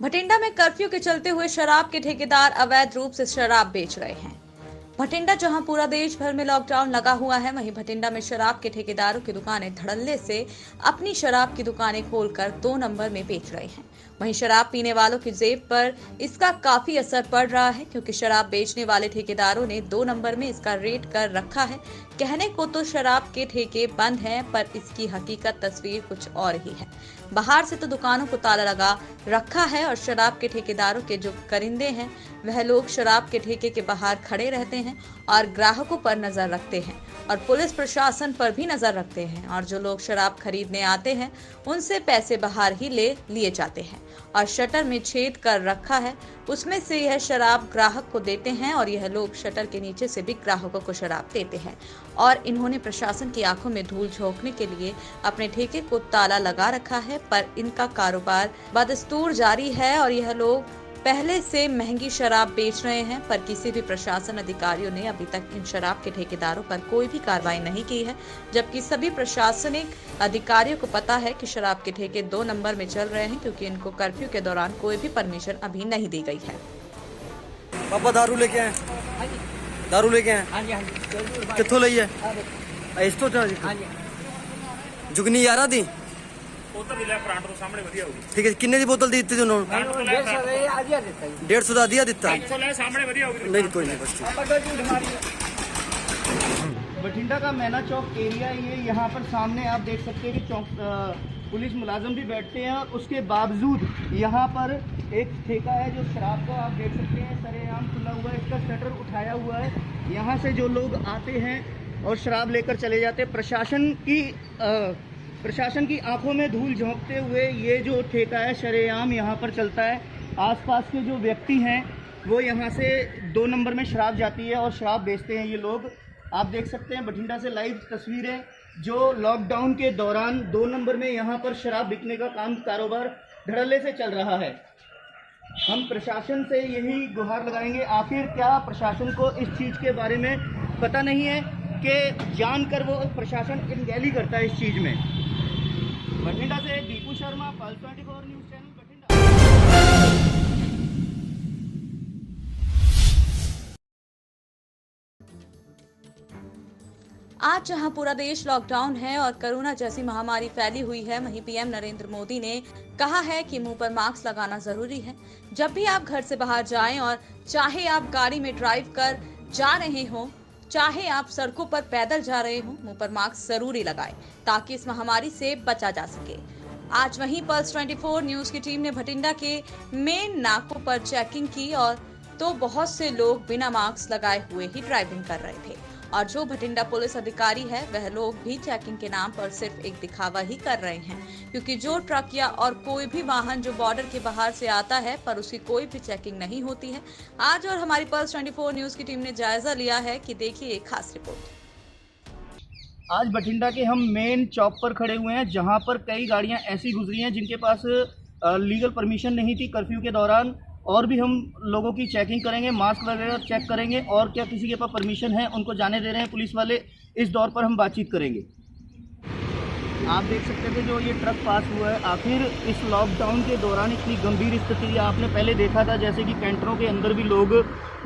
भटिंडा में कर्फ्यू के चलते हुए शराब के ठेकेदार अवैध रूप से शराब बेच रहे हैं। भटिंडा जहां पूरा देश भर में लॉकडाउन लगा हुआ है, वहीं भटिंडा में शराब के ठेकेदारों की दुकानें धड़ल्ले से अपनी शराब की दुकानें खोलकर 2 नंबर में बेच रहे हैं। वहीं शराब पीने वालों की जेब पर इसका काफी असर पड़ रहा है, क्योंकि शराब बेचने वाले ठेकेदारों ने 2 नंबर में इसका रेट कर रखा है। कहने को तो शराब के ठेके बंद हैं, पर इसकी हकीकत तस्वीर कुछ और ही है। बाहर से तो दुकानों को ताला लगा रखा है और शराब के ठेकेदारों के जो करिंदे हैं वह लोग शराब के ठेके के बाहर खड़े रहते हैं और ग्राहकों पर नजर रखते हैं और पुलिस प्रशासन पर भी नजर रखते हैं, और जो लोग शराब खरीदने आते हैं उनसे पैसे बाहर ही ले लिए जाते हैं और शटर में छेद कर रखा है, उसमें से यह शराब ग्राहक को देते हैं और यह लोग शटर के नीचे से भी ग्राहकों को शराब देते हैं। और इन्होंने प्रशासन की आंखों में धूल झोंकने के लिए अपने ठेके को ताला लगा रखा है, पर इनका कारोबार बदस्तूर जारी है और यह लोग पहले से महंगी शराब बेच रहे हैं, पर किसी भी प्रशासन अधिकारियों ने अभी तक इन शराब के ठेकेदारों पर कोई भी कार्रवाई नहीं की है, जबकि सभी प्रशासनिक अधिकारियों को पता है कि शराब के ठेके 2 नंबर में चल रहे हैं, क्योंकि इनको कर्फ्यू के दौरान कोई भी परमिशन अभी नहीं दी गई है। पापा दारू लेके आए? दारू लेके आए? हाँ जी, हाँ जी। कित्थों ਲਈ ਹੈ? ਇਸ ਤੋਂ हाँ जी। ਜੁਗਨੀ 11 ਦੀ? ਉਧਰ ਵੀ ਲੈ ਫਰੰਟ ਤੋਂ ਸਾਹਮਣੇ ਵਧੀਆ ਹੋਊਗੀ। ਠੀਕ ਹੈ, ਕਿੰਨੇ ਦੀ ਬੋਤਲ ਦੀ ਦਿੱਤੀ ਤੁਹਾਨੂੰ? 150 ਦਾ ਆਧੀਆ ਦਿੱਤਾ? ਇੱਥੋਂ ਲੈ ਸਾਹਮਣੇ ਵਧੀਆ ਹੋਊਗੀ। नहीं कोई नहीं, बस बठिंडा का मैना चौक एरिया ये, यहाँ पर सामने आप देख सकते हैं कि चौक पुलिस मुलाजिम भी बैठते हैं और उसके बावजूद यहाँ पर एक ठेका है जो शराब का आप देख सकते हैं सरेआम खुला हुआ है, इसका शटर उठाया हुआ है। यहाँ से जो लोग आते हैं और शराब लेकर चले जाते हैं, प्रशासन की आंखों में धूल झोंकते हुए ये जो ठेका है शरेआम यहाँ पर चलता है। आसपास के जो व्यक्ति हैं वो यहाँ से 2 नंबर में शराब जाती है और शराब बेचते हैं ये लोग। आप देख सकते हैं बठिंडा से लाइव तस्वीरें, जो लॉकडाउन के दौरान 2 नंबर में यहाँ पर शराब बिकने का कारोबार धड़ल्ले से चल रहा है। हम प्रशासन से यही गुहार लगाएंगे, आखिर क्या प्रशासन को इस चीज़ के बारे में पता नहीं है कि जानकर वो प्रशासन अनगैली करता है इस चीज़ में। बठिंडा से Deepu Sharma, pulse 24 news channel Bathinda. आज जहां पूरा देश लॉकडाउन है और कोरोना जैसी महामारी फैली हुई है, वहीं पीएम नरेंद्र मोदी ने कहा है कि मुंह पर मास्क लगाना जरूरी है। जब भी आप घर से बाहर जाएं और चाहे आप गाड़ी में ड्राइव कर जा रहे हो, चाहे आप सड़कों पर पैदल जा रहे हो, मुंह पर मास्क जरूरी लगाएं ताकि इस महामारी से बचा जा सके। आज वहीं पल्स 24 न्यूज की टीम ने भटिंडा के मेन नाकों पर चेकिंग की और तो बहुत से लोग बिना मास्क लगाए हुए ही ड्राइविंग कर रहे थे, और जो भटिंडा पुलिस अधिकारी है वह लोग भी चेकिंग के नाम पर सिर्फ एक दिखावा ही कर रहे हैं, क्योंकि जो ट्रक या और कोई भी वाहन जो बॉर्डर के बाहर से आता है पर उसकी कोई भी चेकिंग नहीं होती है। आज और हमारी पल्स 24 न्यूज की टीम ने जायजा लिया है कि देखिए एक खास रिपोर्ट। आज बठिंडा के हम मेन चौक पर खड़े हुए हैं, जहां पर कई गाड़ियां ऐसी गुजरी हैं जिनके पास लीगल परमिशन नहीं थी कर्फ्यू के दौरान, और भी हम लोगों की चेकिंग करेंगे, मास्क वगैरह चेक करेंगे और क्या किसी के पास परमिशन है उनको जाने दे रहे हैं पुलिस वाले, इस दौर पर हम बातचीत करेंगे। आप देख सकते थे जो ये ट्रक पास हुआ है, आखिर इस लॉकडाउन के दौरान इतनी गंभीर स्थिति आपने पहले देखा था, जैसे कि कैंटरों के अंदर भी लोग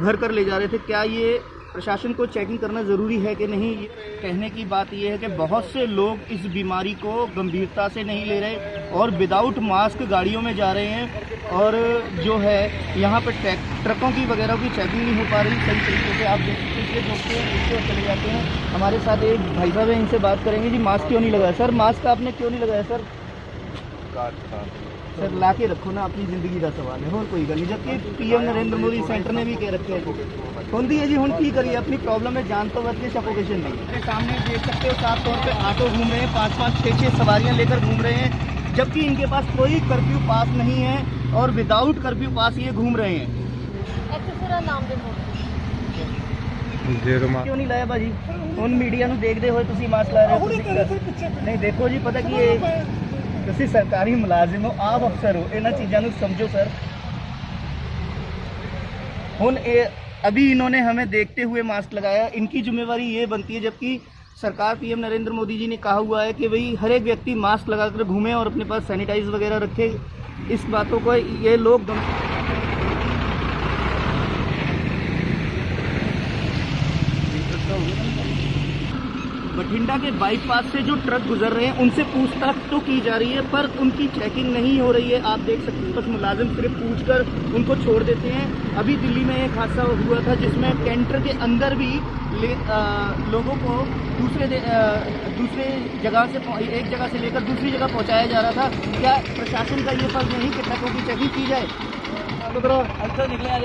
भर कर ले जा रहे थे। क्या ये प्रशासन को चेकिंग करना ज़रूरी है कि नहीं? कहने की बात यह है कि बहुत से लोग इस बीमारी को गंभीरता से नहीं ले रहे और विदाउट मास्क गाड़ियों में जा रहे हैं, और जो है यहाँ पर ट्रकों की वगैरह की चेकिंग नहीं हो पा रही सही तरीके से। आप देख सकते हैं जो इससे चले जाते हैं। हमारे साथ एक भाई साहब है, इनसे बात करेंगे। जी, मास्क क्यों नहीं लगाया सर? मास्क आपने क्यों नहीं लगाया सर? सर ला के रखो ना, अपनी जिंदगी का सवाल है, और कोई गल नहीं। जबकि पीएम नरेंद्र मोदी सेंटर ने भी कह रखे है होती है जी, हम की करिए, अपनी प्रॉब्लम है, जान तो बच के सफोकेशन नहीं। मेरे सामने देख सकते हो साफ तौर पे ऑटो घूम रहे हैं, 5-5, 6-6 सवारियां लेकर घूम रहे हैं, जबकि इनके पास कोई कर्फ्यू पास नहीं है और विदाउट कर्फ्यू पास ये घूम रहे हैं। क्यों नहीं लाया भाजी? उन मीडिया ਨੂੰ देखते हुए ਤੁਸੀਂ मास्क ला रहे हो? नहीं देखो जी, पता कि ਤੁਸੀਂ सरकारी मुलाजिम हो, आप अफसर हो, इन्होंने चीज़ों को समझो सर। हुन अभी इन्होंने हमें देखते हुए मास्क लगाया, इनकी जिम्मेवारी ये बनती है, जबकि सरकार पीएम नरेंद्र मोदी जी ने कहा हुआ है कि भाई हर एक व्यक्ति मास्क लगाकर घूमे और अपने पास सैनिटाइज वगैरह रखे। इस बातों को ये लोग बठिंडा के बाईपास से जो ट्रक गुजर रहे हैं उनसे पूछताछ तो की जा रही है, पर उनकी चेकिंग नहीं हो रही है। आप देख सकते हैं बस मुलाजिम सिर्फ पूछकर उनको छोड़ देते हैं। अभी दिल्ली में एक हादसा हुआ था जिसमें कैंटर के अंदर भी लोगों को दूसरे जगह से एक जगह से लेकर दूसरी जगह पहुंचाया जा रहा था। क्या प्रशासन का ये फर्ज नहीं कि ट्रकों की चेकिंग की जाए? अच्छा निकले आज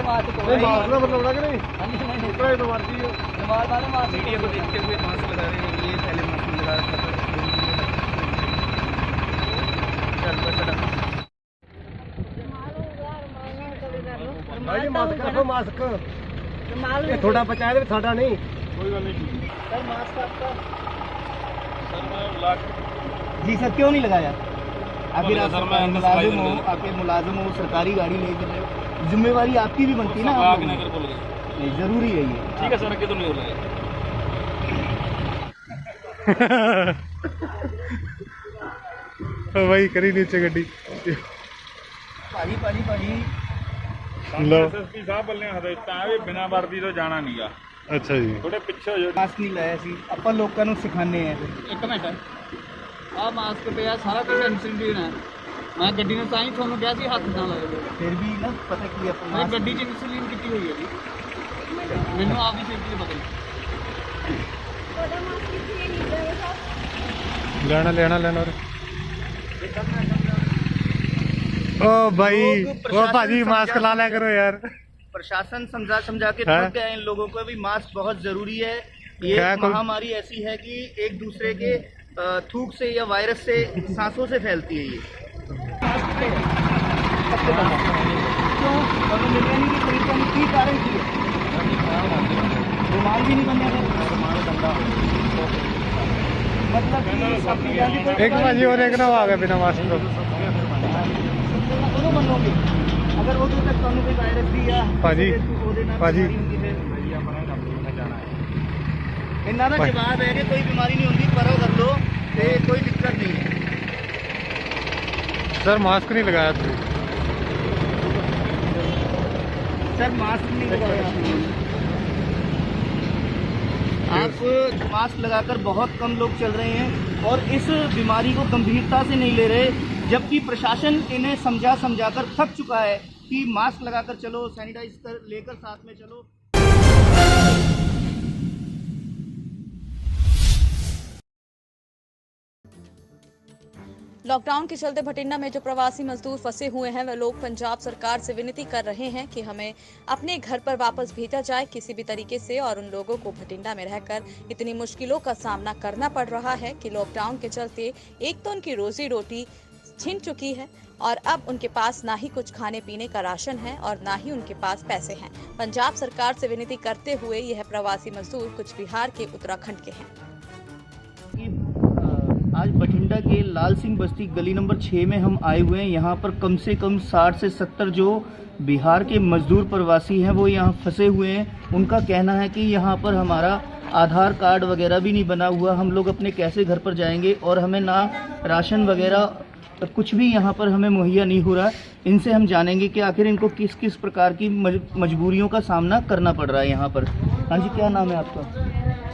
मीडिया को देखते हुए मास्क लगा रहे हैं। ये पहले मास्क लगा रखा था। भाई मास्क रखो, मास्क थोड़ा बचाया तो साडा नहीं। कोई गल नहीं सर मास्क आपका सर मैं लाख जी सर क्यों नहीं लगाया? आखिर आप सर, मैं अंदर मुलाजिम सफाई हो, करने- आपके मुलाजिम हो, सरकारी गाड़ी लेकर रहे हो, जिम्मेवारी आपकी भी बनती है ना। आप आग लोगों ना की। कर बोल नहीं जरूरी है ये। ठीक है सर अगे तो नहीं हो रहा है भाई करी नीचे गड्डी ਭਾਜੀ ਭਾਜੀ ਭਾਜੀ ਲਓ। ਐਸਐਸਪੀ ਸਾਹਿਬ ਵੱਲੋਂ ਹਦਾਇਤਾਂ ਵੀ ਬਿਨਾਂ ਵਰਦੀ ਤੋਂ ਜਾਣਾ ਨਹੀਂਗਾ। ਅੱਛਾ ਜੀ ਥੋੜੇ ਪਿੱਛੇ ਹੋ ਜਾਓ। ਮਾਸਕ ਨਹੀਂ ਲਾਇਆ ਸੀ ਆਪਾਂ ਲੋਕਾਂ ਨੂੰ ਸਿਖਾਉਂਦੇ ਆ। ਇੱਕ ਮਿੰਟ ਆ ਮਾਸਕ ਪਿਆ ਸਾਰਾ ਕੁਝ ਇਨਸਿਡੈਂਟ ਹੈ। ਮੈਂ ਗੱਡੀ ਨੂੰ ਤਾਂ ਹੀ ਤੁਹਾਨੂੰ ਕਿਹਾ ਸੀ ਹੱਥ ਨਾ ਲਾਇਓ। ਫਿਰ ਵੀ ਨਾ ਪਤਾ ਕੀ ਆਪਾਂ ਮੈਂ ਗੱਡੀ 'ਚ ਇਨਸੂਲਿਨ ਕੀਤੀ ਹੋਈ ਹੈ ਜੀ। ਮੈਨੂੰ ਆਪ ਦੀ ਸੇਫਟੀ ਦਾ ਪਤਾ ਨਹੀਂ। ਲੈਣਾ ਲੈਣਾ ਲੈਣਾ ओ भाई ओ भाजी मास्क ला लिया करो यार। प्रशासन समझा समझा के हाँ? थक गए इन लोगों को भी। मास्क बहुत जरूरी है। ये क्या कोई- महामारी ऐसी है कि एक दूसरे के थूक से या वायरस से सांसों से फैलती है ये। क्यों हमें मिलने की तरीका नहीं की कारण की रुमाल भी नहीं बनने मतलब एक भाजी और एक ना आ गया बिना मास्क तो दोनों बनोगे अगर वो तक कोई वायरस भी या ਭਾਜੀ इन्ना का जवाब है कि कोई बीमारी नहीं होती पर कर लो ते कोई दिक्कत नहीं है। सर मास्क नहीं लगाया तू सर मास्क नहीं लगाया आप। मास्क लगाकर बहुत कम लोग चल रहे हैं और इस बीमारी को गंभीरता से नहीं ले रहे, जबकि प्रशासन इन्हें समझा कर थक चुका है कि मास्क लगाकर चलो, सैनिटाइज कर लेकर साथ में चलो। लॉकडाउन के चलते भटिंडा में जो प्रवासी मजदूर फंसे हुए हैं वे लोग पंजाब सरकार से विनती कर रहे हैं कि हमें अपने घर पर वापस भेजा जाए किसी भी तरीके से। और उन लोगों को भटिंडा में रहकर इतनी मुश्किलों का सामना करना पड़ रहा है कि लॉकडाउन के चलते एक तो उनकी रोजी रोटी छिन चुकी है और अब उनके पास ना ही कुछ खाने पीने का राशन है और ना ही उनके पास पैसे हैं। पंजाब सरकार से विनती करते हुए यह प्रवासी मजदूर कुछ बिहार के उत्तराखंड के हैं। आज बठिंडा के लाल सिंह बस्ती गली नंबर 6 में हम आए हुए हैं। यहाँ पर कम से कम 60 से 70 जो बिहार के मजदूर प्रवासी हैं वो यहाँ फंसे हुए हैं। उनका कहना है कि यहाँ पर हमारा आधार कार्ड वगैरह भी नहीं बना हुआ, हम लोग अपने कैसे घर पर जाएंगे और हमें ना राशन वगैरह कुछ भी यहाँ पर हमें मुहैया नहीं हो रहा। इनसे हम जानेंगे कि आखिर इनको किस किस प्रकार की मजबूरियों का सामना करना पड़ रहा है यहाँ पर। हाँ जी, क्या नाम है आपका?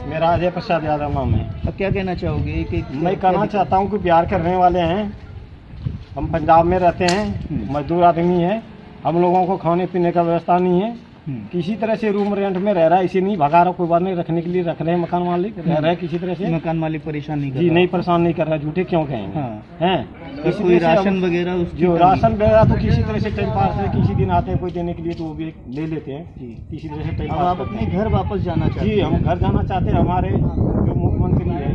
मेरा अजय प्रसाद यादव नाम है। अब क्या कहना चाहोगे कि मैं कहना चाहता हूँ कि बिहार के रहने वाले हैं, हम पंजाब में रहते हैं, मजदूर आदमी हैं, हम लोगों को खाने पीने का व्यवस्था नहीं है। किसी तरह से रूम रेंट में रह रहा है, इसे नहीं भगा रहा, कोई बात नहीं, रखने के लिए रख रहे हैं, मकान मालिक रह रहे हैं किसी तरह से। मकान मालिक परेशान नहीं कर जी रहा? नहीं, परेशान नहीं कर रहा, झूठे क्यों कहेंगे। हाँ। हैं तो कोई राशन वगैरह उसकी जो कमी? राशन वगैरह तो किसी तरह से टाइम पास है, किसी दिन आते हैं कोई देने के लिए तो वो भी ले लेते हैं, किसी तरह से टाइम अब पास आप करते अपने हैं। घर वापस जाना चाहते जी हैं? हम घर जाना चाहते हैं। हमारे जो मुख्यमंत्री है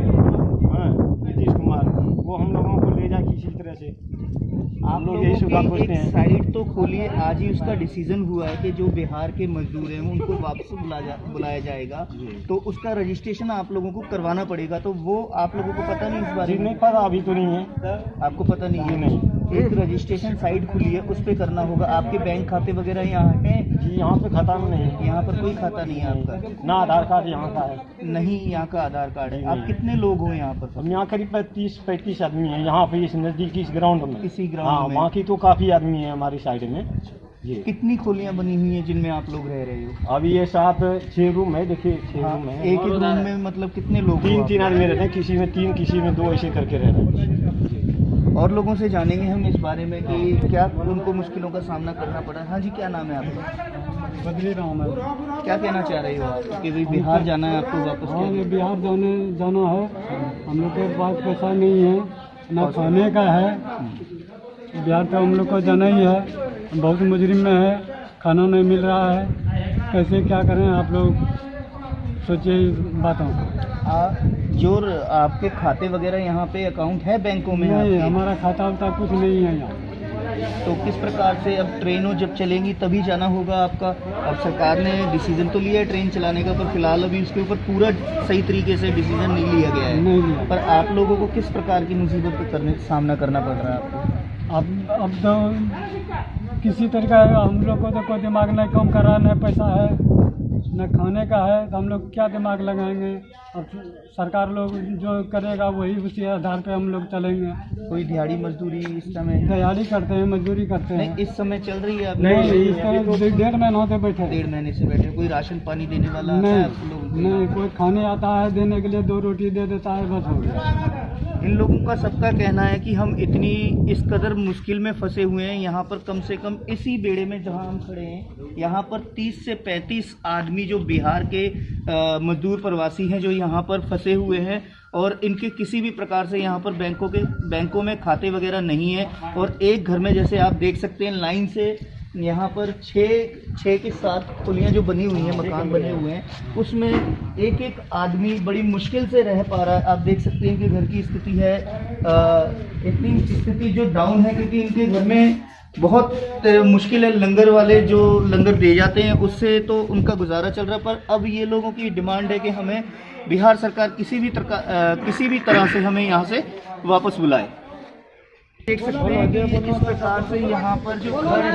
नीतीश कुमार, वो हम लोगों को ले जाए किसी तरह से। आप लोग लोग यही सुविधा एक खोजते हैं। साइट तो खोलिए। आज ही उसका डिसीजन हुआ है कि जो बिहार के मजदूर हैं उनको वापस बुलाया जाएगा, तो उसका रजिस्ट्रेशन आप लोगों को करवाना पड़ेगा। तो वो आप लोगों को पता नहीं इस बारे जी में? नहीं पता, अभी तो नहीं है, आपको पता नहीं जी है? नहीं। एक रजिस्ट्रेशन साइट खुली है, उस पे करना होगा। आपके बैंक खाते वगैरह यहाँ हैं? जी यहाँ पे खाता नहीं है, यहाँ पर कोई खाता नहीं है आपका? ना आधार कार्ड यहाँ का है। नहीं, यहाँ का आधार कार्ड है। आप कितने लोग हो यहाँ पर? हम यहाँ करीब 30-35 आदमी हैं यहाँ पे, इस नज़दीकी इस ग्राउंड में। इसी हाँ, ग्राउंड में? बाकी तो काफ़ी आदमी है हमारी साइड में। जी कितनी खोलियाँ बनी हुई हैं जिनमें आप लोग रह रहे हो? अभी ये 7-6 रूम है, देखिए 6 हाँ, रूम है। एक ही रूम में मतलब कितने लोग हो आप? 3 आदमी रहते हैं, किसी में 3 किसी में 2 ऐसे करके रह रहे हैं। और लोगों से जानेंगे हम इस बारे में कि क्या उनको मुश्किलों का सामना करना पड़ा। हाँ जी, क्या नाम है आपका? बदली राम है। क्या कहना चाह रहे हो आप कि भाई बिहार जाना है आपको वापस? हाँ, ये बिहार जाना है। हम लोग के पास पैसा नहीं है, ना खाने का है। बिहार तो हम लोग को जाना ही है, बहुत मुजरिम में है, खाना नहीं मिल रहा है। कैसे क्या करें आप लोग सोचिए इस बातों को। जो आपके खाते वगैरह यहाँ पे अकाउंट है बैंकों में? नहीं, आपके? हमारा खाता उता कुछ नहीं है यहाँ। तो किस प्रकार से अब ट्रेनों जब चलेंगी तभी जाना होगा आपका? अब सरकार ने डिसीजन तो लिया है ट्रेन चलाने का, पर फिलहाल अभी उसके ऊपर पूरा सही तरीके से डिसीजन नहीं लिया गया है। नहीं लिया। पर आप लोगों को किस प्रकार की मुसीबत का सामना करना पड़ रहा है आपको? अब तो किसी तरीका हम लोग को तो कोई दिमाग नहीं काम कर रहा, न पैसा है न खाने का है, तो हम लोग क्या दिमाग लगाएंगे। अब सरकार लोग जो करेगा वही उसी आधार पे हम लोग चलेंगे। कोई दिहाड़ी मजदूरी इस समय? दिहाड़ी करते हैं, मजदूरी करते हैं। नहीं, इस समय चल रही है आप? नहीं, इस तरह 1.5 महीना से बैठे हैं। 1.5 महीने से बैठे। कोई राशन पानी देने वाला है नहीं, आप लोगों को? नहीं, कोई खाने आता है देने के लिए 2 रोटी दे देता है, बस हो गया। इन लोगों का सबका कहना है कि हम इतनी इस कदर मुश्किल में फंसे हुए हैं यहाँ पर, कम से कम इसी बेड़े में जहाँ हम खड़े हैं यहाँ पर 30 से 35 आदमी जो बिहार के मजदूर प्रवासी हैं जो यहाँ पर फंसे हुए हैं, और इनके किसी भी प्रकार से यहाँ पर बैंकों में खाते वगैरह नहीं है। और एक घर में जैसे आप देख सकते हैं लाइन से यहाँ पर 6 के 7 खोलियाँ जो बनी हुई हैं, मकान बने हुए हैं, उसमें एक एक आदमी बड़ी मुश्किल से रह पा रहा है। आप देख सकते हैं कि घर की स्थिति है इतनी स्थिति जो डाउन है, क्योंकि इनके घर में बहुत मुश्किल है। लंगर वाले जो लंगर दे जाते हैं उससे तो उनका गुजारा चल रहा है, पर अब ये लोगों की डिमांड है कि हमें बिहार सरकार किसी भी तरह से हमें यहाँ से वापस बुलाए। देख सकते हैं कि किस प्रकार से यहाँ पर जो घर है,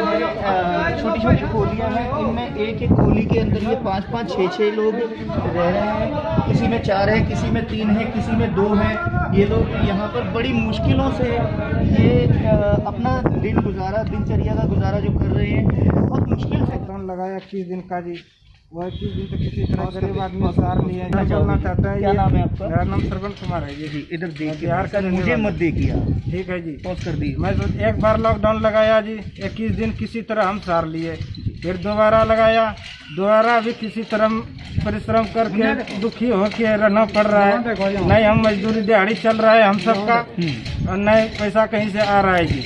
छोटी छोटी खोलियाँ हैं, इनमें एक एक खोली के अंदर ये 5-5, 6-6 लोग रह रहे हैं। किसी में 4 है, किसी में 3 है, किसी में 2 है। ये लोग यहाँ पर बड़ी मुश्किलों से ये अपना दिनचर्या का गुजारा जो कर रहे हैं, बहुत मुश्किल से। लगाया 21 दिन का जी, वह 21 दिन तक किसी तरह गरीब आदमी सार लिया बोलना चाहता है। क्या नाम है आपका? मेरा नाम श्रवण कुमार है जी। इधर देखिए, बिहार का मुझे मत देखिए, ठीक है जी। पॉज कर दी। मैं एक बार लॉकडाउन लगाया जी, 21 दिन किसी तरह हम सार लिए, फिर दोबारा लगाया, दोबारा भी किसी तरह परिश्रम करके दुखी होके रहना पड़ रहा है। नहीं हम मजदूरी दिहाड़ी चल रहा है हम सबका, और नहीं पैसा कहीं से आ रहा है जी।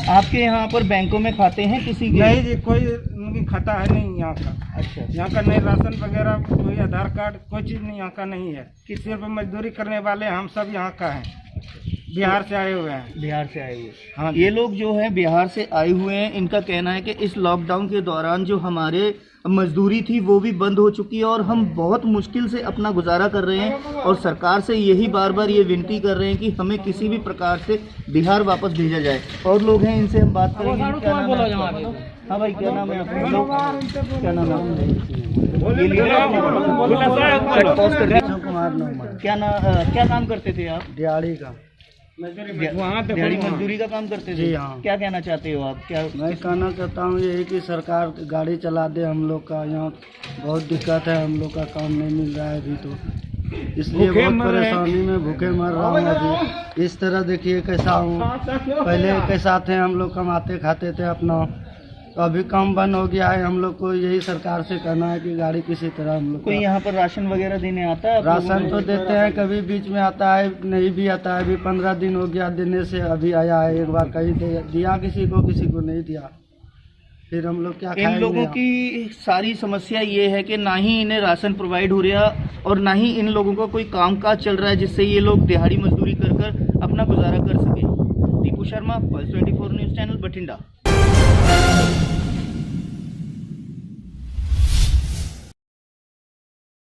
आपके यहाँ पर बैंकों में खाते हैं किसी के? नहीं जी, कोई खाता है नहीं यहाँ का। अच्छा, यहाँ का नहीं राशन वगैरह, कोई आधार कार्ड, कोई चीज़ नहीं यहाँ का नहीं है। सिर्फ मजदूरी करने वाले हम सब यहाँ का हैं, बिहार से आए हुए हैं। बिहार से आए हुए? हाँ, ये लोग जो है बिहार से आए हुए हैं। इनका कहना है कि इस लॉकडाउन के दौरान जो हमारे मजदूरी थी वो भी बंद हो चुकी है और हम बहुत मुश्किल से अपना गुजारा कर रहे हैं, और सरकार से यही बार बार ये विनती कर रहे हैं कि हमें किसी भी प्रकार से बिहार वापस भेजा जाए। और लोग हैं, इनसे हम बात करेंगे। क्या नाम है आपका? हाँ भाई, क्या नाम है आपका? क्या नाम है? ये क्या काम करते थे आप? दिहाड़ी का, दिहाड़ी मजदूरी का काम करते थे? जी हाँ। क्या कहना चाहते हो आप? क्या मैं कहना चाहता हूँ यही कि सरकार गाड़ी चला दे हम लोग का, यहाँ बहुत दिक्कत है, हम लोग का काम नहीं मिल रहा है अभी, तो इसलिए बहुत परेशानी में भूखे मर रहा हूँ अभी। इस तरह देखिए कैसा हूँ, पहले कैसा थे हम लोग, कमाते खाते थे अपना, तो अभी काम बंद हो गया है। हम लोग को यही सरकार से कहना है कि गाड़ी किसी तरह हम लोग कोई यहाँ पर राशन वगैरह देने आता है? राशन तो देते हैं, कभी बीच में आता है, नहीं भी आता है। अभी 15 दिन हो गया देने से, अभी आया है एक बार, कहीं दिया किसी को नहीं दिया, फिर हम लोग क्या खाएंगे? इन लोगों की सारी समस्या ये है कि ना ही इन्हें राशन प्रोवाइड हो रहा और ना ही इन लोगों का कोई कामकाज चल रहा है जिससे ये लोग दिहाड़ी मजदूरी कर अपना गुजारा कर सके। Deepu Sharma, pulse 24 news channel, Bathinda.